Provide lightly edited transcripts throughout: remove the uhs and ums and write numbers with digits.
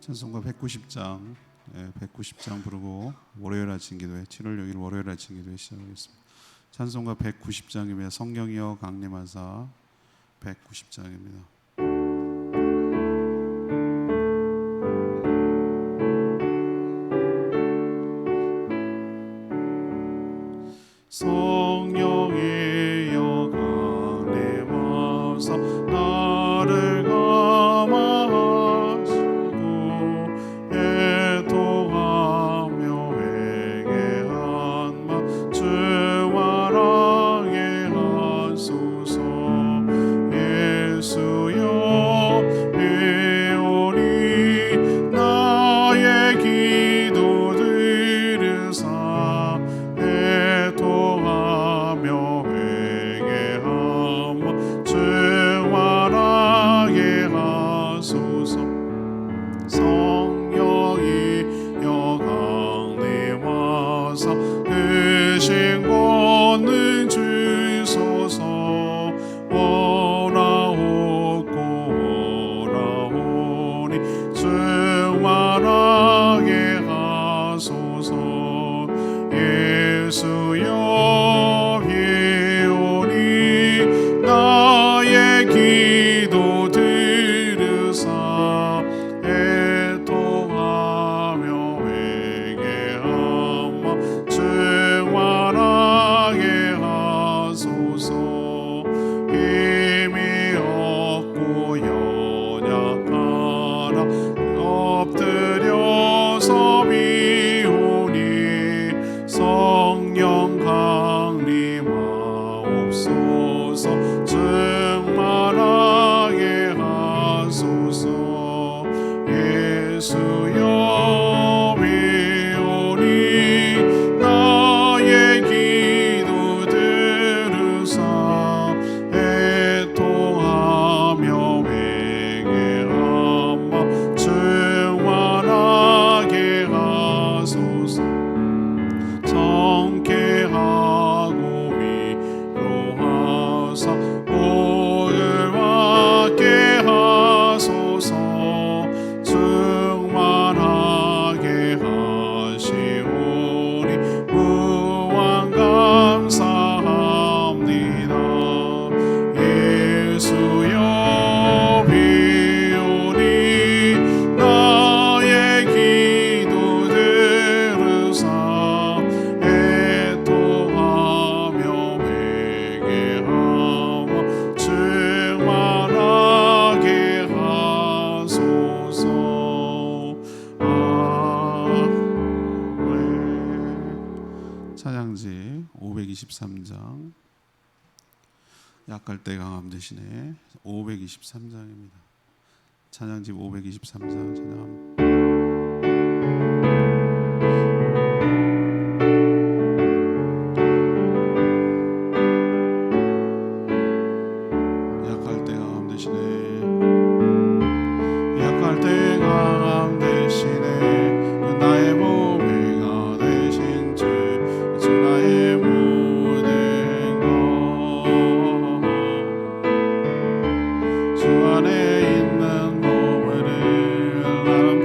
찬송가 190장 190장 부르고 월요일 아침 기도회 7월 6일 월요일 아침 기도회 시작하겠습니다. 찬송가 190장이며 성령이여 강림하사 190장입니다. 성령이여 강림하사 나를 감화하시고 애통하며 회개한 마 주와랑에 하소서. 예수여 배우니 나의 기도 들으사 애통하며 회개하며 주와랑에 하소서. 성령이여 강림하사 그 신권을 주소서. 원하옵고 원하오니 주와랑에 하소서. 예수여 배우니 나의 기도 들으사 애통하며 회개하며 주와랑에 하소서. 힘이 없고 연약하나 엎드려서 비오니 성령 강림하옵소서. 충만하게 하소서. 예수여 배우니 나의 기도 들으사 애통하며 회개하며 충만하게 하소서. 정케하고 위로하사 복을 받게 하소서. 충만하게 하시오니 무한 감사합니다. 예수여 배우니 나의 기도 들으사 애통하며 회개하며 충만하게 하소서. 아멘. 찬양지 523장 약할 때 강함 대신에 523장입니다. 찬양지 523장 찬양합니다. 약할 때 강함 대신에 약할 때 강함 대신에 나의 보배가 되신 주 나의 모든 것 주 안에 있는 보물을 나는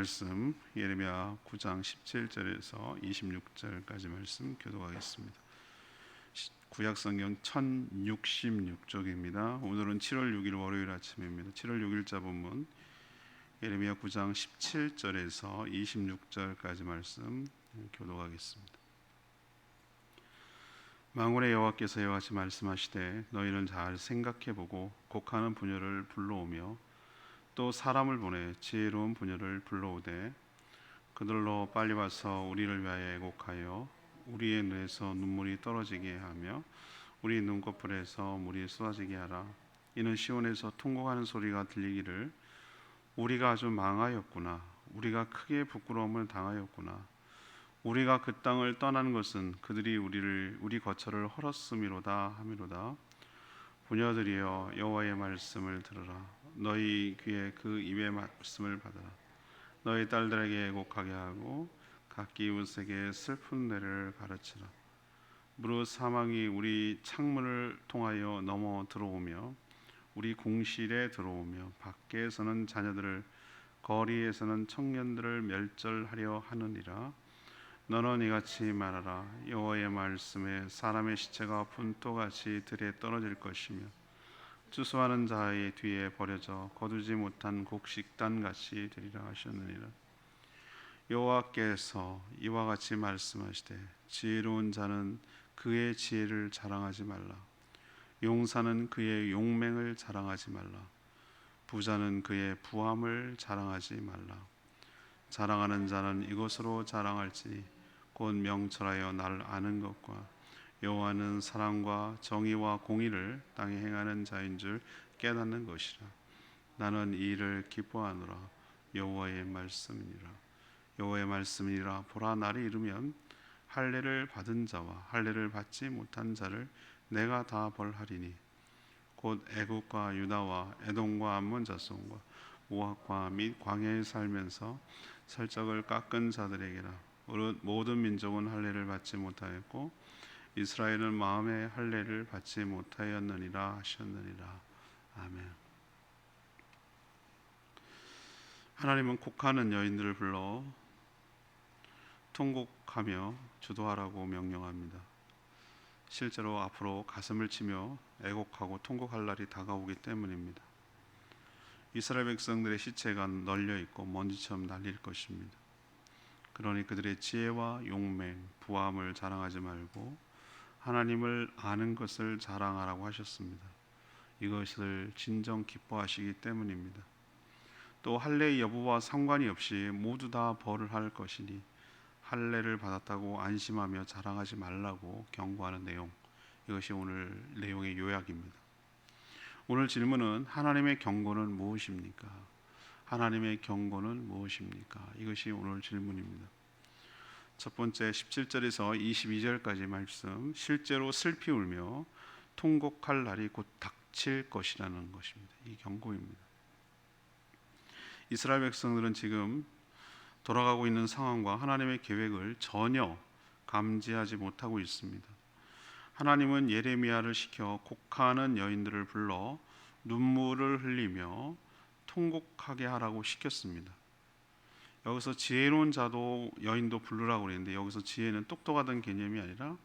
말씀 예레미야 9장 17절에서 26절까지 말씀 교독하겠습니다. 구약 성경 1066쪽입니다. 오늘은 7월 6일 월요일 아침입니다. 7월 6일자 본문 예레미야 9장 17절에서 26절까지 말씀 교독하겠습니다. 만군의 여호와께서 이와 같이 말씀하시되 너희는 잘 생각해보고 곡하는 부녀를 불러오며 또 사람을 보내 지혜로운 부녀를 불러오되 그들로 빨리 와서 우리를 위하여 애곡하여 우리의 눈에서 눈물이 떨어지게 하며 우리 눈꺼풀에서 물이 쏟아지게 하라. 이는 시온에서 통곡하는 소리가 들리기를 우리가 아주 망하였구나. 우리가 크게 부끄러움을 당하였구나. 우리가 그 땅을 떠나는 것은 그들이 우리 거처를 헐었음이로다 하미로다. 부녀들이여 여호와의 말씀을 들으라. 너희 귀에 그 입의 말씀을 받으라. 너희 딸들에게 애곡하게 하고 각기 이웃에게 슬픈 내를 가르치라. 무릇 사망이 우리 창문을 통하여 넘어 들어오며 우리 공실에 들어오며 밖에서는 자녀들을 거리에서는 청년들을 멸절하려 하느니라. 너는 이같이 말하라. 여호와의 말씀에 사람의 시체가 분토같이 들에 떨어질 것이며 추수하는 자의 뒤에 버려져 거두지 못한 곡식단같이 되리라 하셨느니라. 여호와께서 이와 같이 말씀하시되 지혜로운 자는 그의 지혜를 자랑하지 말라. 용사는 그의 용맹을 자랑하지 말라. 부자는 그의 부함을 자랑하지 말라. 자랑하는 자는 이것으로 자랑할지니 곧 명철하여 나를 아는 것과 여호와는 사랑과 정의와 공의를 땅에 행하는 자인 줄 깨닫는 것이라. 나는 이 일을 기뻐하노라. 여호와의 말씀이니라. 여호와의 말씀이니라. 보라, 날이 이르면 할례를 받은 자와 할례를 받지 못한 자를 내가 다 벌하리니 곧 애굽과 유다와 에돔과 암몬 자손과 모압과 및 광야에 살면서 설적을 깎은 자들에게라. 모든 민족은 할례를 받지 못하였고 이스라엘은 마음의 할례를 받지 못하였느니라 하셨느니라. 아멘. 하나님은 곡하는 여인들을 불러 통곡하며 주도하라고 명령합니다. 실제로 앞으로 가슴을 치며 애곡하고 통곡할 날이 다가오기 때문입니다. 이스라엘 백성들의 시체가 널려 있고 먼지처럼 날릴 것입니다. 그러니 그들의 지혜와 용맹, 부함을 자랑하지 말고 하나님을 아는 것을 자랑하라고 하셨습니다. 이것을 진정 기뻐하시기 때문입니다. 또 할례의 여부와 상관이 없이 모두 다 벌을 할 것이니 할례를 받았다고 안심하며 자랑하지 말라고 경고하는 내용, 이것이 오늘 내용의 요약입니다. 오늘 질문은 하나님의 경고는 무엇입니까? 하나님의 경고는 무엇입니까? 이것이 오늘 질문입니다. 첫 번째 17절에서 22절까지 말씀, 실제로 슬피 울며 통곡할 날이 곧 닥칠 것이라는 것입니다. 이 경고입니다. 이스라엘 백성들은 지금 돌아가고 있는 상황과 하나님의 계획을 전혀 감지하지 못하고 있습니다. 하나님은 예레미야를 시켜 곡하는 여인들을 불러 눈물을 흘리며 통곡하게 하라고 시켰습니다. 여기서 지혜로운 자도 여인도 부르라고 그랬는데 여기서 지혜는 똑똑하다는 개념이 아니라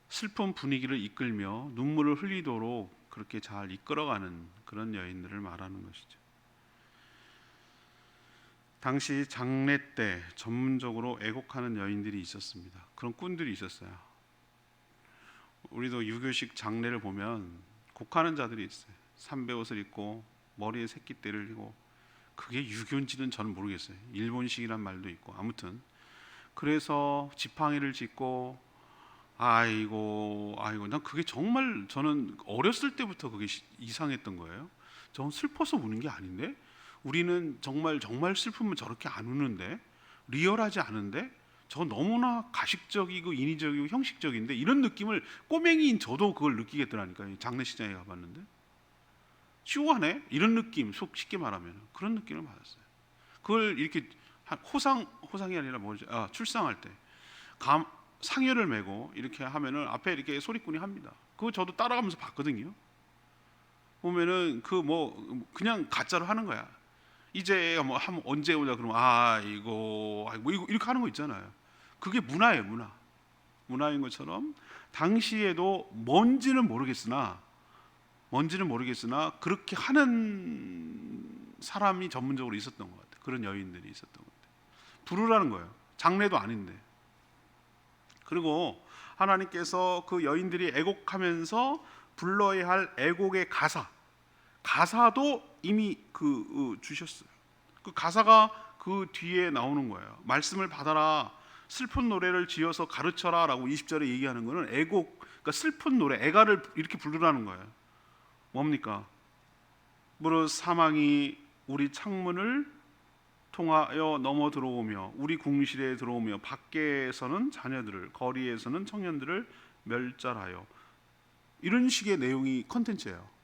슬픈 분위기를 이끌며 눈물을 흘리도록 그렇게 잘 이끌어가는 그런 여인들을 말하는 것이죠. 당시 장례 때 전문적으로 애곡하는 여인들이 있었습니다. 그런 꾼들이 있었어요. 우리도 유교식 장례를 보면 곡하는 자들이 있어요. 삼배옷을 입고 머리에 새끼대를 이고, 그게 유교인지는 저는 모르겠어요. 일본식이란 말도 있고, 아무튼 그래서 지팡이를 짚고 아이고 난 그게 정말, 저는 어렸을 때부터 그게 이상했던 거예요. 저는 슬퍼서 우는 게 아닌데, 우리는 정말 슬프면 저렇게 안 우는데, 리얼하지 않은데, 저 너무나 가식적이고 인위적이고 형식적인데, 이런 느낌을 꼬맹이인 저도 그걸 느끼겠더라니까요. 장례식장에 가봤는데 쇼하네? 이런 느낌, 쉽게 말하면 그런 느낌을 받았어요. 그걸 이렇게 호상이 아니라 뭐지? 출상할 때 상여를 메고 이렇게 하면은 앞에 이렇게 소리꾼이 합니다. 그거 저도 따라가면서 봤거든요. 보면은 그냥 가짜로 하는 거야. 이제 뭐 하면 언제 오냐 그러면 아이고 이렇게 하는 거 있잖아요. 그게 문화예요, 문화인 것처럼 당시에도 뭔지는 모르겠으나 그렇게 하는 사람이 전문적으로 있었던 것 같아요. 그런 여인들이 있었던 것 같아요. 부르라는 거예요. 장례도 아닌데. 그리고 하나님께서 그 여인들이 애곡하면서 불러야 할 애곡의 가사도 이미 주셨어요. 그 가사가 그 뒤에 나오는 거예요. 말씀을 받아라, 슬픈 노래를 지어서 가르쳐라라고 20절에 얘기하는 거는 애곡, 그러니까 슬픈 노래, 애가를 이렇게 부르라는 거예요. 뭡니까? 무릇 사망이 우리 창문을 통하여 넘어 들어오며 우리 궁실에 들어오며 밖에서는 자녀들을, 거리에서는 청년들을 멸절하여, 이런 식의 내용이 컨텐츠예요.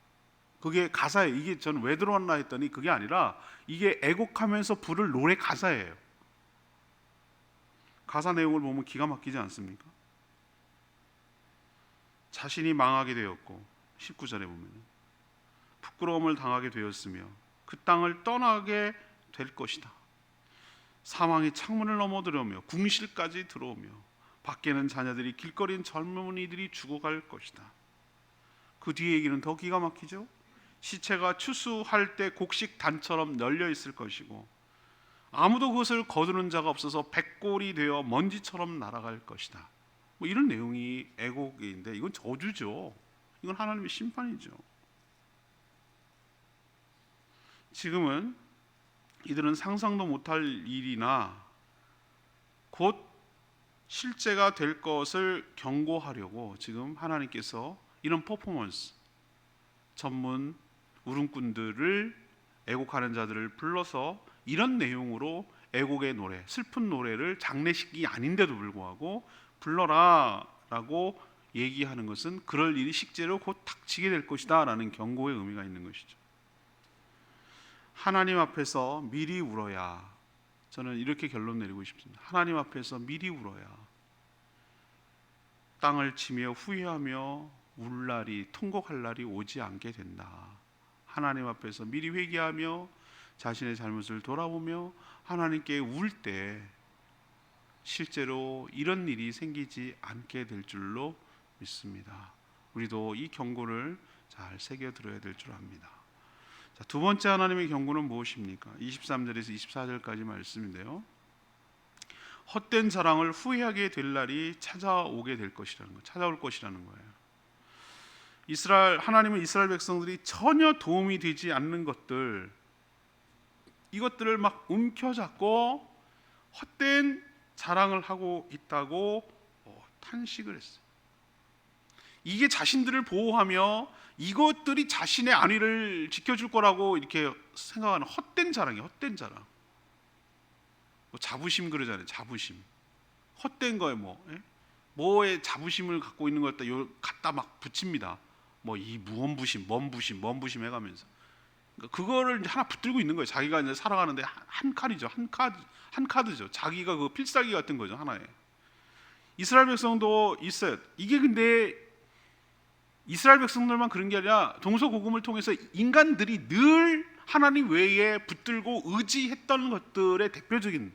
그게 가사예요. 이게 저는 왜 들어왔나 했더니 그게 아니라 이게 애곡하면서 부를 노래 가사예요. 가사 내용을 보면 기가 막히지 않습니까? 자신이 망하게 되었고 19절에 보면 부끄러움을 당하게 되었으며 그 땅을 떠나게 될 것이다. 사망이 창문을 넘어 들어오며 궁실까지 들어오며 밖에는 자녀들이, 길거리는 젊은이들이 죽어갈 것이다. 그 뒤에 얘기는 더 기가 막히죠. 시체가 추수할 때 곡식 단처럼 널려 있을 것이고 아무도 그것을 거두는 자가 없어서 백골이 되어 먼지처럼 날아갈 것이다. 뭐 이런 내용이 애곡인데 이건 저주죠. 이건 하나님의 심판이죠. 지금은 이들은 상상도 못할 일이나 곧 실제가 될 것을 경고하려고 지금 하나님께서 이런 퍼포먼스, 전문 울음꾼들을, 애곡하는 자들을 불러서 이런 내용으로 애곡의 노래, 슬픈 노래를 장례식이 아닌데도 불구하고 불러라 라고 얘기하는 것은 그럴 일이 실제로 곧 닥치게 될 것이다 라는 경고의 의미가 있는 것이죠. 하나님 앞에서 미리 울어야, 저는 이렇게 결론 내리고 싶습니다. 하나님 앞에서 미리 울어야 땅을 치며 후회하며 울 날이, 통곡할 날이 오지 않게 된다. 하나님 앞에서 미리 회개하며 자신의 잘못을 돌아보며 하나님께 울 때 실제로 이런 일이 생기지 않게 될 줄로 믿습니다. 우리도 이 경고를 잘 새겨 들어야 될 줄 압니다. 자, 두 번째 하나님의 경고는 무엇입니까? 23절에서 24절까지 말씀인데요. 헛된 자랑을 후회하게 될 날이 찾아오게 될 것이라는 거, 찾아올 것이라는 거예요. 하나님은 이스라엘 백성들이 전혀 도움이 되지 않는 것들, 이것들을 막 움켜잡고 헛된 자랑을 하고 있다고 탄식을 했어요. 이게 자신들을 보호하며 이것들이 자신의 안위를 지켜줄 거라고 이렇게 생각하는 헛된 자랑이에요. 헛된 자랑. 자부심 그러잖아요. 자부심. 헛된 거에 뭐에 자부심을 갖고 있는 걸 갖다 막 붙입니다. 뭐 이 무언부심, 뭔부심 해가면서 그거를 하나 붙들고 있는 거예요. 자기가 이제 살아가는데 한 칸이죠. 한 카드죠. 자기가 그 필살기 같은 거죠. 하나에. 이스라엘 백성도 있어요. 이게 근데 이스라엘 백성들만 그런 게 아니라 동서고금을 통해서 인간들이 늘 하나님 외에 붙들고 의지했던 것들의 대표적인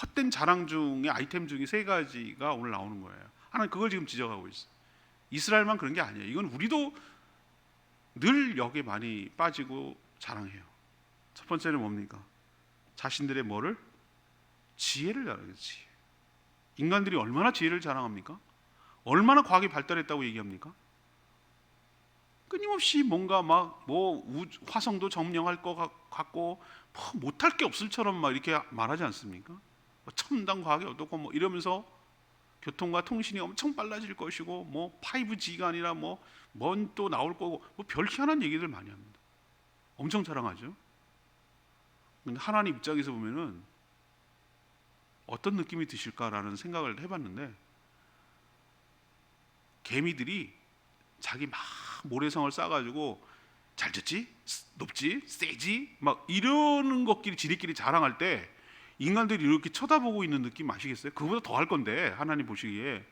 헛된 자랑 중에 아이템 중에 세 가지가 오늘 나오는 거예요. 하나님 그걸 지금 지적하고 있어요. 이스라엘만 그런 게 아니에요. 이건 우리도 늘 여기에 많이 빠지고 자랑해요. 첫 번째는 뭡니까? 자신들의 뭐를? 지혜를 자랑해요. 지혜. 인간들이 얼마나 지혜를 자랑합니까? 얼마나 과학이 발달했다고 얘기합니까? 끊임없이 뭔가 화성도 점령할 것 같고 못할 게 없을처럼 막 이렇게 말하지 않습니까? 첨단 과학이 어떻고 이러면서 교통과 통신이 엄청 빨라질 것이고 5G가 아니라 뭔 또 나올 거고 별 희한한 얘기들 많이 합니다. 엄청 자랑하죠. 근데 하나님 입장에서 보면은 어떤 느낌이 드실까라는 생각을 해봤는데, 개미들이 자기 막 모래성을 싸가지고 잘 졌지, 높지, 세지 막 이러는 것끼리 지들끼리 자랑할 때 인간들이 이렇게 쳐다보고 있는 느낌 아시겠어요? 그거보다 더 할 건데 하나님 보시기에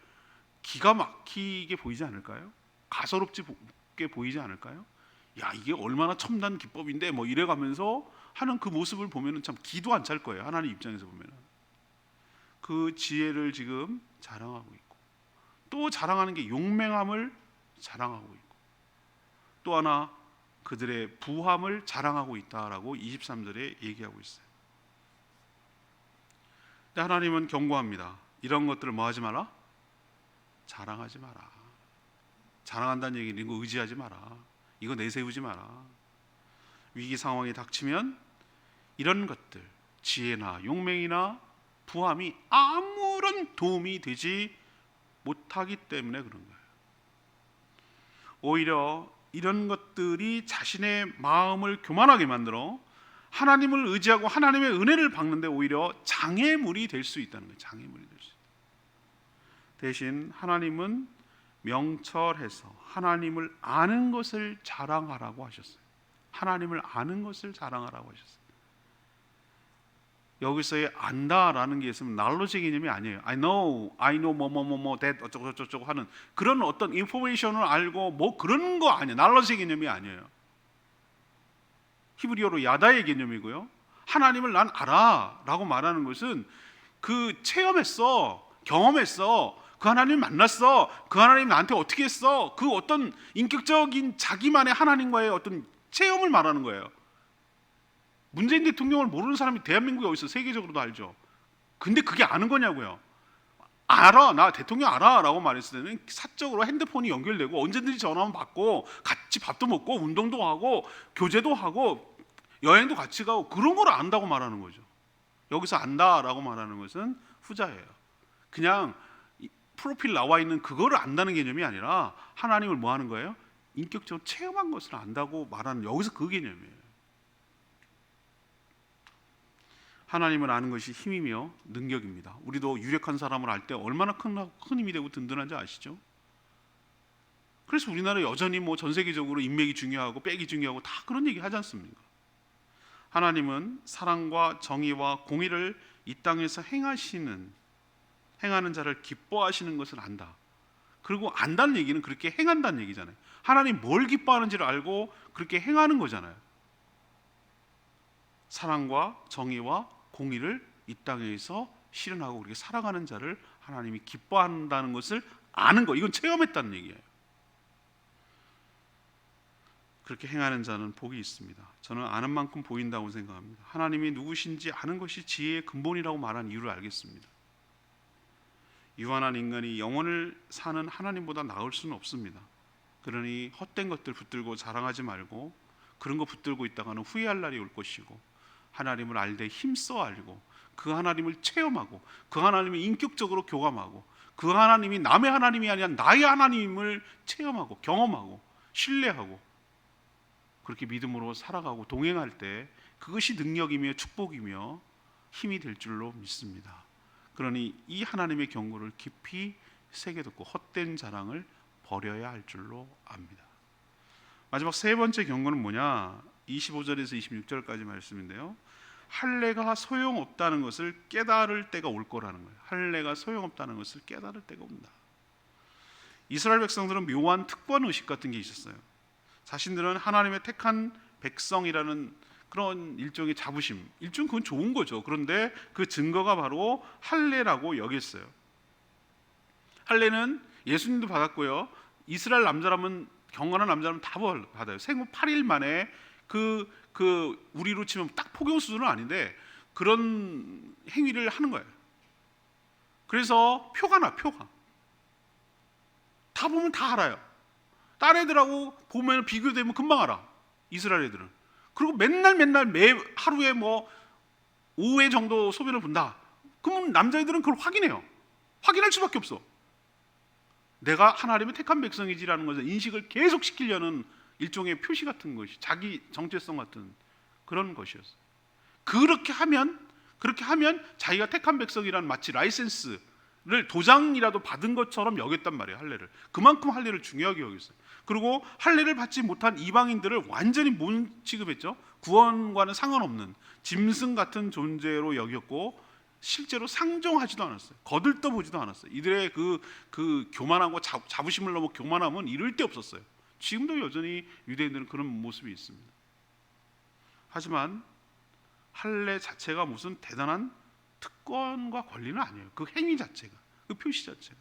기가 막히게 보이지 않을까요? 가소롭게 보이지 않을까요? 야, 이게 얼마나 첨단 기법인데 뭐 이래가면서 하는 그 모습을 보면은 참 기도 안 찰 거예요. 하나님 입장에서 보면은 그 지혜를 지금 자랑하고 있고, 또 자랑하는 게 용맹함을 자랑하고 있고, 또 하나 그들의 부함을 자랑하고 있다라고 23절에 얘기하고 있어요. 근데 하나님은 경고합니다. 이런 것들을 뭐 하지 마라? 자랑하지 마라. 자랑한다는 얘기는 이거 의지하지 마라. 이거 내세우지 마라. 위기 상황이 닥치면 이런 것들, 지혜나 용맹이나 부함이 아무런 도움이 되지 못하기 때문에 그런 거예요. 오히려 이런 것들이 자신의 마음을 교만하게 만들어 하나님을 의지하고 하나님의 은혜를 받는데 오히려 장애물이 될 수 있다는 거예요. 장애물이 될 수 있다. 대신 하나님은 명철해서 하나님을 아는 것을 자랑하라고 하셨어요. 하나님을 아는 것을 자랑하라고 하셨어요. 여기서의 안다라는 게 있으면 knowledge 개념이 아니에요. I know 뭐뭐뭐뭐 that 어쩌고저쩌고 하는 그런 어떤 인포메이션을 알고 뭐 그런 거 아니에요. knowledge 개념이 아니에요. 히브리어로 야다의 개념이고요. 하나님을 난 알아라고 말하는 것은 그 체험했어, 경험했어, 그 하나님 만났어, 그 하나님 나한테 어떻게 했어, 그 어떤 인격적인 자기만의 하나님과의 어떤 체험을 말하는 거예요. 문재인 대통령을 모르는 사람이 대한민국에 어디 있어? 세계적으로도 알죠. 근데 그게 아는 거냐고요. 알아, 나 대통령 알아 라고 말했을 때는 사적으로 핸드폰이 연결되고 언제든지 전화만 받고 같이 밥도 먹고 운동도 하고 교제도 하고 여행도 같이 가고 그런 걸 안다고 말하는 거죠. 여기서 안다라고 말하는 것은 후자예요. 그냥 프로필 나와 있는 그거를 안다는 개념이 아니라 하나님을 뭐 하는 거예요? 인격적으로 체험한 것을 안다고 말하는, 여기서 그 개념이에요. 하나님을 아는 것이 힘이며 능력입니다. 우리도 유력한 사람을 알 때 얼마나 큰 힘이 되고 든든한지 아시죠? 그래서 우리나라 여전히 뭐 전 세계적으로 인맥이 중요하고 백이 중요하고 다 그런 얘기 하지 않습니까? 하나님은 사랑과 정의와 공의를 이 땅에서 행하는 자를 기뻐하시는 것을 안다. 그리고 안다는 얘기는 그렇게 행한다는 얘기잖아요. 하나님 뭘 기뻐하는지를 알고 그렇게 행하는 거잖아요. 사랑과 정의와 공의를 이 땅에서 실현하고 그렇게 살아가는 자를 하나님이 기뻐한다는 것을 아는 거, 이건 체험했다는 얘기예요. 그렇게 행하는 자는 복이 있습니다. 저는 아는 만큼 보인다고 생각합니다. 하나님이 누구신지 아는 것이 지혜의 근본이라고 말한 이유를 알겠습니다. 유한한 인간이 영혼을 사는 하나님보다 나을 수는 없습니다. 그러니 헛된 것들 붙들고 자랑하지 말고 그런 거 붙들고 있다가는 후회할 날이 올 것이고, 하나님을 알되 힘써 알고 그 하나님을 체험하고 그 하나님을 인격적으로 교감하고 그 하나님이 남의 하나님이 아니라 나의 하나님을 체험하고 경험하고 신뢰하고 그렇게 믿음으로 살아가고 동행할 때 그것이 능력이며 축복이며 힘이 될 줄로 믿습니다. 그러니 이 하나님의 경고를 깊이 새겨듣고 헛된 자랑을 버려야 할 줄로 압니다. 마지막 세 번째 경고는 뭐냐? 25절에서 26절까지 말씀인데요. 할례가 소용없다는 것을 깨달을 때가 올 거라는 거예요. 할례가 소용없다는 것을 깨달을 때가 온다. 이스라엘 백성들은 묘한 특권 의식 같은 게 있었어요. 자신들은 하나님의 택한 백성이라는 그런 일종의 자부심, 일종 그건 좋은 거죠. 그런데 그 증거가 바로 할례라고 여겼어요. 할례는 예수님도 받았고요. 이스라엘 남자라면, 경건한 남자라면 다 받아요. 생후 8일 만에 그 우리로 치면 딱 포교 수준은 아닌데 그런 행위를 하는 거예요. 그래서 표가 나, 표가. 다 보면 다 알아요. 딴 애들하고 보면 비교되면 금방 알아. 이스라엘 애들은. 그리고 맨날 매 하루에 뭐 5회 정도 소변을 본다. 그러면 남자애들은 그걸 확인해요. 확인할 수밖에 없어. 내가 하나님의 택한 백성이지라는 것을 인식을 계속 시키려는 일종의 표시 같은 것이, 자기 정체성 같은 그런 것이었어요. 그렇게 하면 자기가 택한 백성이라는 마치 라이센스를 도장이라도 받은 것처럼 여겼단 말이에요. 할례를. 그만큼 할례를 중요하게 여겼어요. 그리고 할례를 받지 못한 이방인들을 완전히 못 취급했죠. 구원과는 상관없는 짐승 같은 존재로 여겼고 실제로 상종하지도 않았어요. 거들떠보지도 않았어요. 이들의 그 교만함과 자부심을 넘어 교만함은 이를 데 없었어요. 지금도 여전히 유대인들은 그런 모습이 있습니다. 하지만 할례 자체가 무슨 대단한 특권과 권리는 아니에요. 그 행위 자체가, 그 표시 자체가.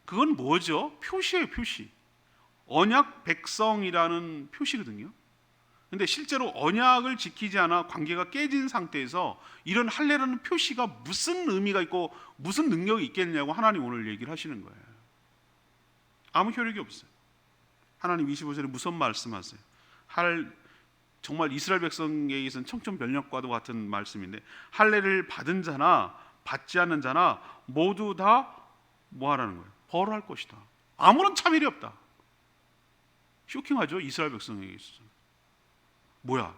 그건 뭐죠? 표시예요, 표시. 언약 백성이라는 표시거든요. 근데 실제로 언약을 지키지 않아 관계가 깨진 상태에서 이런 할례라는 표시가 무슨 의미가 있고 무슨 능력이 있겠냐고 하나님 오늘 얘기를 하시는 거예요. 아무 효력이 없어요. 하나님 25절에 무슨 말씀하세요? 정말 이스라엘 백성에게서는 청천벽력과도 같은 말씀인데, 할례를 받은 자나 받지 않는 자나 모두 다 뭐 하라는 거예요? 벌할 것이다. 아무런 차별이 없다. 쇼킹하죠? 이스라엘 백성에게 있어서. 뭐야?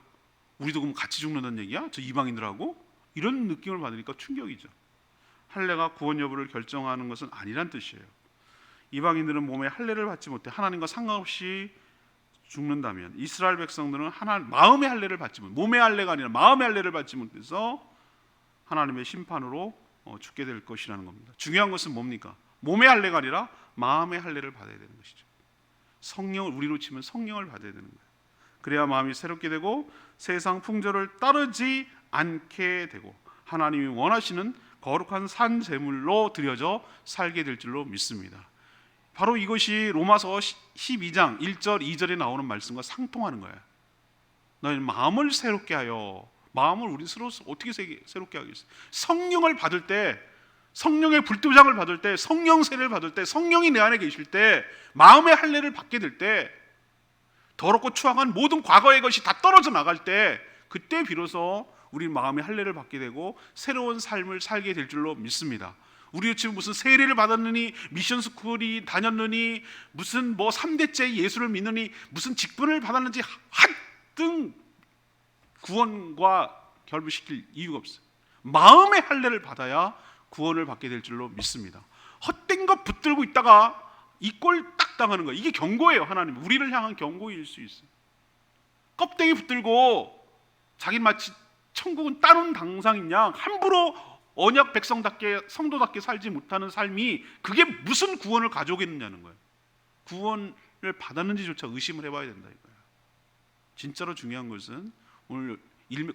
우리도 그럼 같이 죽는다는 얘기야? 저 이방인들하고? 이런 느낌을 받으니까 충격이죠. 할례가 구원 여부를 결정하는 것은 아니란 뜻이에요. 이방인들은 몸에 할례를 받지 못해 하나님과 상관없이 죽는다면, 이스라엘 백성들은 마음의 할례를 받지 못, 몸의 할례가 아니라 마음의 할례를 받지 못해서 하나님의 심판으로 죽게 될 것이라는 겁니다. 중요한 것은 뭡니까? 몸의 할례가 아니라 마음의 할례를 받아야 되는 것이죠. 성령을, 우리로 치면 성령을 받아야 되는 거예요. 그래야 마음이 새롭게 되고 세상 풍조를 따르지 않게 되고 하나님이 원하시는 거룩한 산 제물로 드려져 살게 될 줄로 믿습니다. 바로 이것이 로마서 12장 1절 2절에 나오는 말씀과 상통하는 거예요. 너희 마음을 새롭게 하여. 마음을 우리 스스로 어떻게 새롭게 하겠어요? 성령을 받을 때, 성령의 불도장을 받을 때, 성령 세례를 받을 때, 성령이 내 안에 계실 때, 마음의 할례를 받게 될 때, 더럽고 추악한 모든 과거의 것이 다 떨어져 나갈 때, 그때 비로소 우리 마음의 할례를 받게 되고 새로운 삶을 살게 될 줄로 믿습니다. 우리 지금 무슨 세례를 받았느니, 미션 스쿨이 다녔느니, 무슨 뭐 3대째 예수를 믿느니, 무슨 직분을 받았는지 하등 구원과 결부시킬 이유가 없어요. 마음의 할례를 받아야 구원을 받게 될 줄로 믿습니다. 헛된 것 붙들고 있다가 이 꼴 딱 당하는 거예요. 이게 경고예요. 하나님 우리를 향한 경고일 수 있어요. 껍데기 붙들고 자기 마치 천국은 따놓은 당상인 양 함부로 언약 백성답게 성도답게 살지 못하는 삶이, 그게 무슨 구원을 가져오겠느냐는 거예요. 구원을 받았는지조차 의심을 해봐야 된다 이거예요. 진짜로 중요한 것은 오늘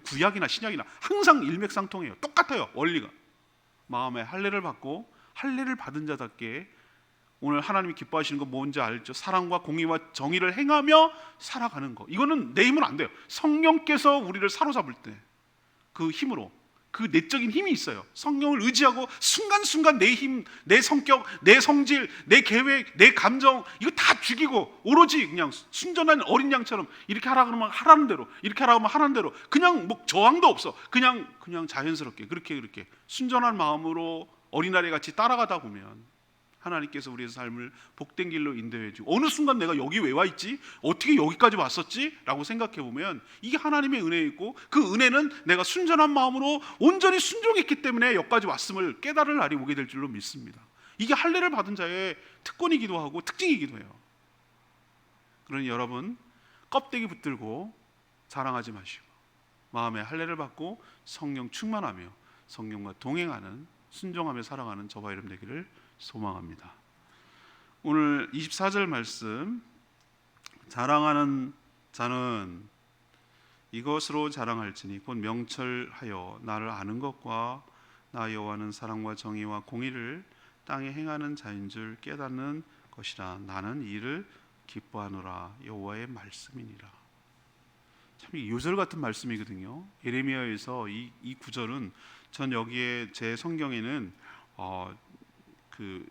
구약이나 신약이나 항상 일맥상통해요. 똑같아요. 원리가. 마음에 할례를 받고 할례를 받은 자답게 오늘 하나님이 기뻐하시는 거 뭔지 알죠? 사랑과 공의와 정의를 행하며 살아가는 거. 이거는 내 힘은 안 돼요. 성령께서 우리를 사로잡을 때 그 힘으로, 그 내적인 힘이 있어요. 성령을 의지하고 순간순간 내 힘, 내 성격, 내 성질, 내 계획, 내 감정 이거 다 죽이고 오로지 그냥 순전한 어린 양처럼 이렇게 하라 그러면 하라는 대로, 이렇게 하라 그러면 하라는 대로, 그냥 뭐 저항도 없어. 그냥 자연스럽게 그렇게 순전한 마음으로 어린아이 같이 따라가다 보면 하나님께서 우리의 삶을 복된 길로 인도해 주고, 어느 순간 내가 여기 왜 와 있지? 어떻게 여기까지 왔었지? 라고 생각해 보면 이게 하나님의 은혜이고, 그 은혜는 내가 순전한 마음으로 온전히 순종했기 때문에 여기까지 왔음을 깨달을 날이 오게 될 줄로 믿습니다. 이게 할례를 받은 자의 특권이기도 하고 특징이기도 해요. 그러니 여러분 껍데기 붙들고 자랑하지 마시고 마음에 할례를 받고 성령 충만하며 성령과 동행하는, 순종하며 살아가는 저와 여러분 되기를 소망합니다. 오늘 24절 말씀, 자랑하는 자는 이것으로 자랑할지니 곧 명철하여 나를 아는 것과 나 여호와는 사랑과 정의와 공의를 땅에 행하는 자인 줄 깨닫는 것이라. 나는 이를 기뻐하노라. 여호와의 말씀이니라. 참 요절 같은 말씀이거든요. 예레미야에서 이 구절은 전 여기에 제 성경에는 그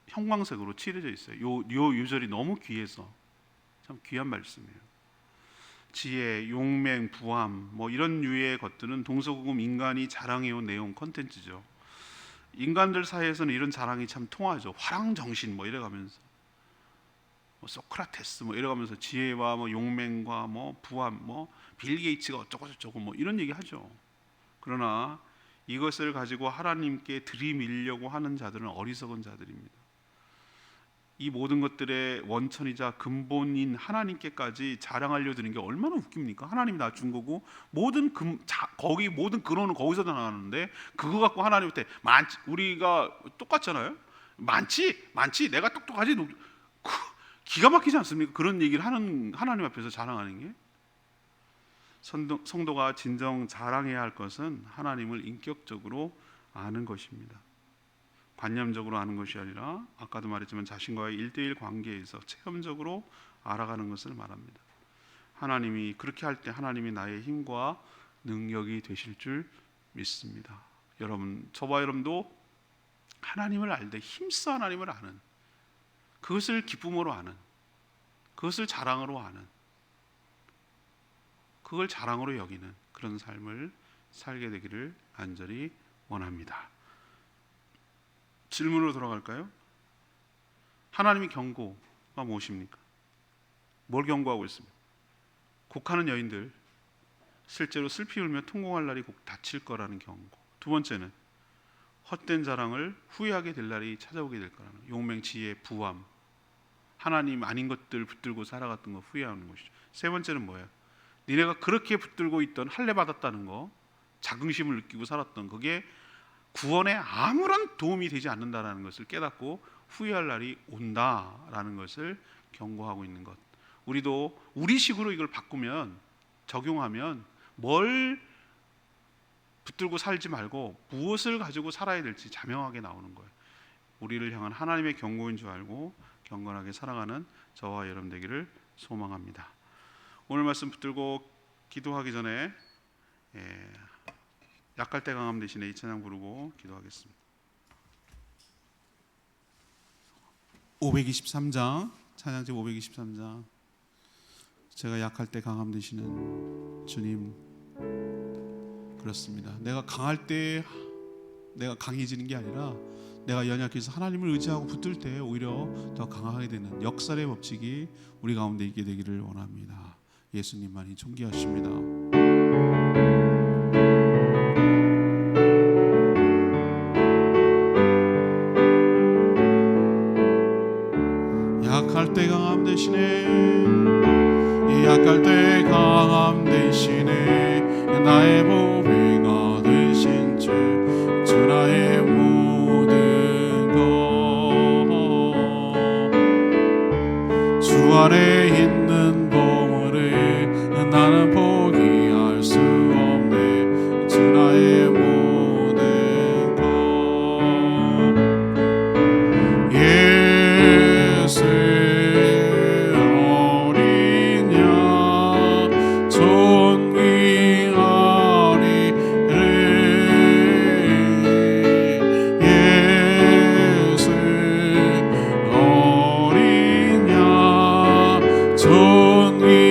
형광색으로 칠해져 있어요. 요 요절이 너무 귀해서 참 귀한 말씀이에요. 지혜, 용맹, 부함 뭐 이런 류의 것들은 동서고금 인간이 자랑해온 내용 컨텐츠죠. 인간들 사이에서는 이런 자랑이 참 통하죠. 화랑정신 뭐 이래가면서 뭐 소크라테스 뭐 이래가면서 지혜와 뭐 용맹과 뭐 부함 뭐 빌 게이츠가 어쩌고 저쩌고 뭐 이런 얘기 하죠. 그러나 이것을 가지고 하나님께 들이밀려고 하는 자들은 어리석은 자들입니다. 이 모든 것들의 원천이자 근본인 하나님께까지 자랑하려 드는 게 얼마나 웃깁니까? 하나님이 나 준 거고 거기 모든 근원은 거기서 나가는데 그거 갖고 하나님한테 우리가 똑같잖아요. 많지 내가 똑똑하지. 기가 막히지 않습니까? 그런 얘기를 하는 하나님 앞에서 자랑하는 게. 성도가 진정 자랑해야 할 것은 하나님을 인격적으로 아는 것입니다. 관념적으로 아는 것이 아니라 아까도 말했지만 자신과의 1:1 관계에서 체험적으로 알아가는 것을 말합니다. 하나님이 그렇게 할 때 하나님이 나의 힘과 능력이 되실 줄 믿습니다. 여러분, 저와 여러분도 하나님을 알 때 힘써 하나님을 아는, 그것을 기쁨으로 아는, 그것을 자랑으로 아는, 그걸 자랑으로 여기는 그런 삶을 살게 되기를 간절히 원합니다. 질문으로 돌아갈까요? 하나님의 경고가 무엇입니까? 뭘 경고하고 있습니까? 곡하는 여인들, 실제로 슬피 울며 통곡할 날이 곧 닥칠 거라는 경고. 두 번째는 헛된 자랑을 후회하게 될 날이 찾아오게 될 거라는, 용맹치의 부함, 하나님 아닌 것들 붙들고 살아갔던 거 후회하는 것이죠. 세 번째는 뭐예요? 니네가 그렇게 붙들고 있던 할례 받았다는 거, 자긍심을 느끼고 살았던 그게 구원에 아무런 도움이 되지 않는다라는 것을 깨닫고 후회할 날이 온다라는 것을 경고하고 있는 것. 우리도 우리식으로 이걸 바꾸면, 적용하면 뭘 붙들고 살지 말고 무엇을 가지고 살아야 될지 자명하게 나오는 거예요. 우리를 향한 하나님의 경고인 줄 알고 경건하게 살아가는 저와 여러분 되기를 소망합니다. 오늘 말씀 붙들고 기도하기 전에 약할 때 강함 대신에 이 찬양 부르고 기도하겠습니다. 523장, 찬양집 523장. 제가 약할 때 강함 되시는 주님, 그렇습니다. 내가 강할 때 내가 강해지는 게 아니라 내가 연약해서 하나님을 의지하고 붙들 때 오히려 더 강하게 되는 역설의 법칙이 우리 가운데 있게 되기를 원합니다. 예수님만이 존귀하십니다. 약할 때 강함 되시네, 약할 때 강함 되시네. 나의 보배가 되신 주 나의 모든 것. 주 안에 있는 보물을 나는 포기할 수 없네. 주 나의 모든 것. 예수 어린 양 존귀하리를. 예수 어린 양 존귀하리리.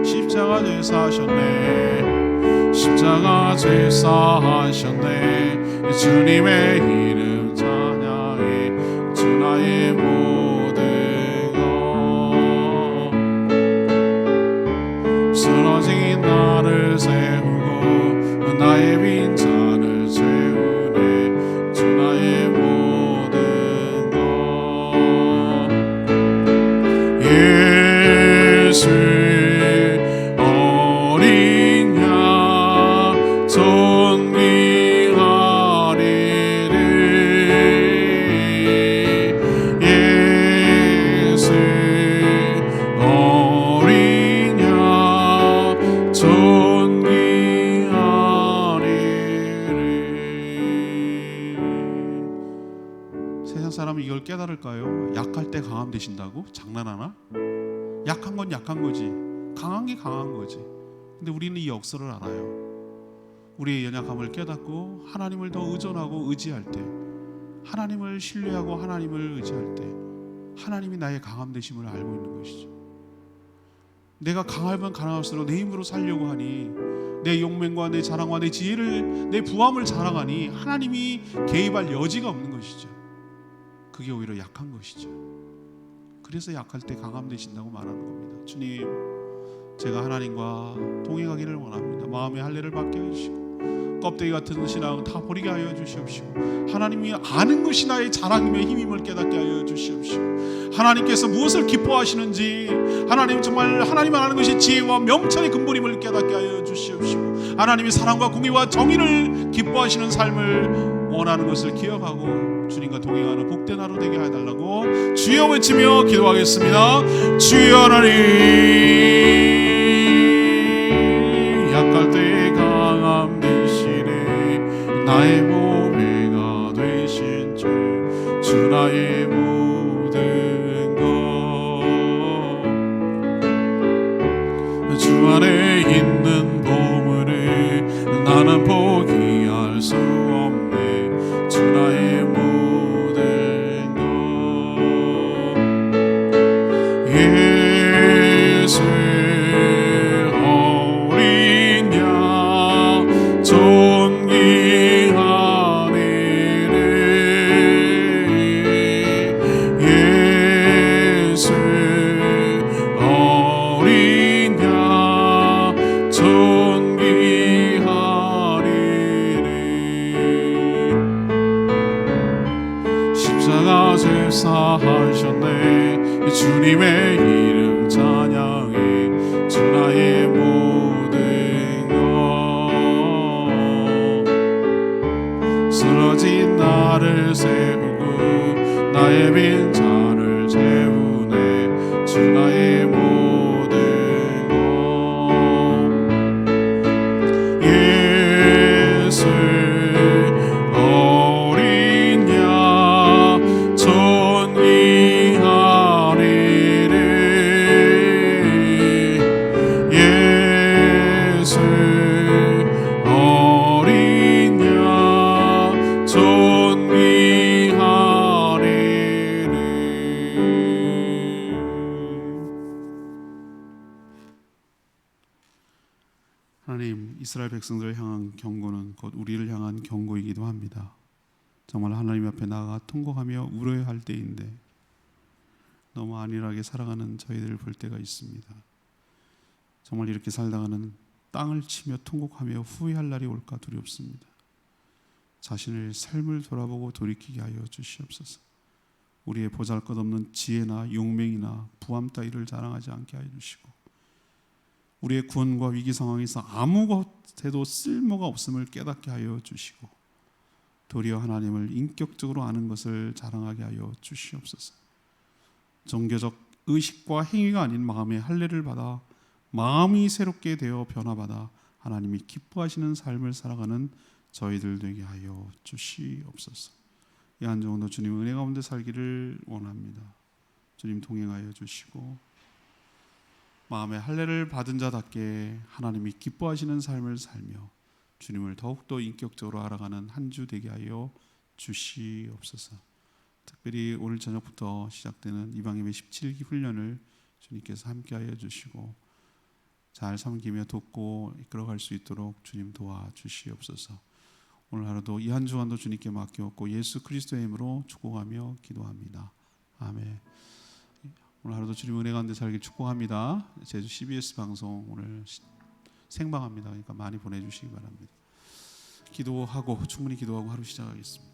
십자가 제사하셨네, 십자가 제사하셨네. 주님의 이름 찬양해. 주 나의 모든 것. 쓰러진 나를 세우고 나의 빈잔을 채우네. 주 나의 모든 것. 예수 어린 양 존귀하리를. 예수 어린 양 존귀하리를. 세상 사람은 이걸 깨달을까요? 약할 때 강함 되신다고? 장난하나? 약한 건 약한 거지, 강한 게 강한 거지. 근데 우리는 이 역설을 알아요. 우리의 연약함을 깨닫고 하나님을 더 의존하고 의지할 때, 하나님을 신뢰하고 하나님을 의지할 때 하나님이 나의 강함 되심을 알고 있는 것이죠. 내가 강하면 강할수록 내 힘으로 살려고 하니, 내 용맹과 내 자랑과 내 지혜를, 내 부함을 자랑하니 하나님이 개입할 여지가 없는 것이죠. 그게 오히려 약한 것이죠. 그래서 약할 때 강함 되신다고 말하는 겁니다. 주님, 제가 하나님과 동행하기를 원합니다. 마음의 할례를 받게 해주시고 껍데기 같은 신앙 다 버리게 하여 주시옵시고, 하나님이 아는 것이 나의 자랑임의 힘임을 깨닫게 하여 주시옵시고, 하나님께서 무엇을 기뻐하시는지, 하나님 정말 하나님만 아는 것이 지혜와 명철의 근본임을 깨닫게 하여 주시옵시고, 하나님이 사랑과 공의와 정의를 기뻐하시는 삶을 원하는 것을 기억하고 주님과 동행하는 복된 하루 되게 해달라고 주여 외치며 기도하겠습니다. 주여 하나님, 약할 때 강함 대신에 나의 보배가 되신 주 나의 모든 것 주 안에 있는 보물을 나는 포기할 수 없네. 주 나의 모든 것 예수 어린 양 존귀하리래. 예수 어린 양 존귀하리래. 십자가 제사하셨네. 주님의 이름 찬양해. 주 나의 모든 것 쓰러진 나를 세우고 나의 빈잔을 채우네. 주 나의 모든 것 예수 어린 양 존귀하리래. 예수 어린 양 존귀하리래. 하나님, 이스라엘 백성들을 향한 경고는 곧 우리를 향한 경고이기도 합니다. 정말 하나님 앞에 나아가 통곡하며 울어야 할 때인데 너무 안일하게 살아가는 저희들을 볼 때가 있습니다. 정말 이렇게 살다가는 땅을 치며 통곡하며 후회할 날이 올까 두렵습니다. 자신의 삶을 돌아보고 돌이키게 하여 주시옵소서. 우리의 보잘것없는 지혜나 용맹이나 부함 따위를 자랑하지 않게 하여 주시고, 우리의 구원과 위기 상황에서 아무것에도 쓸모가 없음을 깨닫게 하여 주시고, 도리어 하나님을 인격적으로 아는 것을 자랑하게 하여 주시옵소서. 종교적 의식과 행위가 아닌 마음의 할례를 받아 마음이 새롭게 되어 변화받아 하나님이 기뻐하시는 삶을 살아가는 저희들 되게 하여 주시옵소서. 이 한 주간도 주님 은혜 가운데 살기를 원합니다. 주님 동행하여 주시고 마음의 할례를 받은 자답게 하나님이 기뻐하시는 삶을 살며 주님을 더욱더 인격적으로 알아가는 한 주 되게 하여 주시옵소서. 특별히 오늘 저녁부터 시작되는 이방예배 17기 훈련을 주님께서 함께하여 주시고 잘 섬기며 돕고 이끌어갈 수 있도록 주님 도와주시옵소서. 오늘 하루도 이 한 주간도 주님께 맡겼고 예수 그리스도의 이름으로 축복하며 기도합니다. 아멘. 오늘 하루도 주님 은혜 가운데 살길 축복합니다. 제주 CBS 방송 오늘 생방합니다. 그러니까 많이 보내주시기 바랍니다. 기도하고 충분히 기도하고 하루 시작하겠습니다.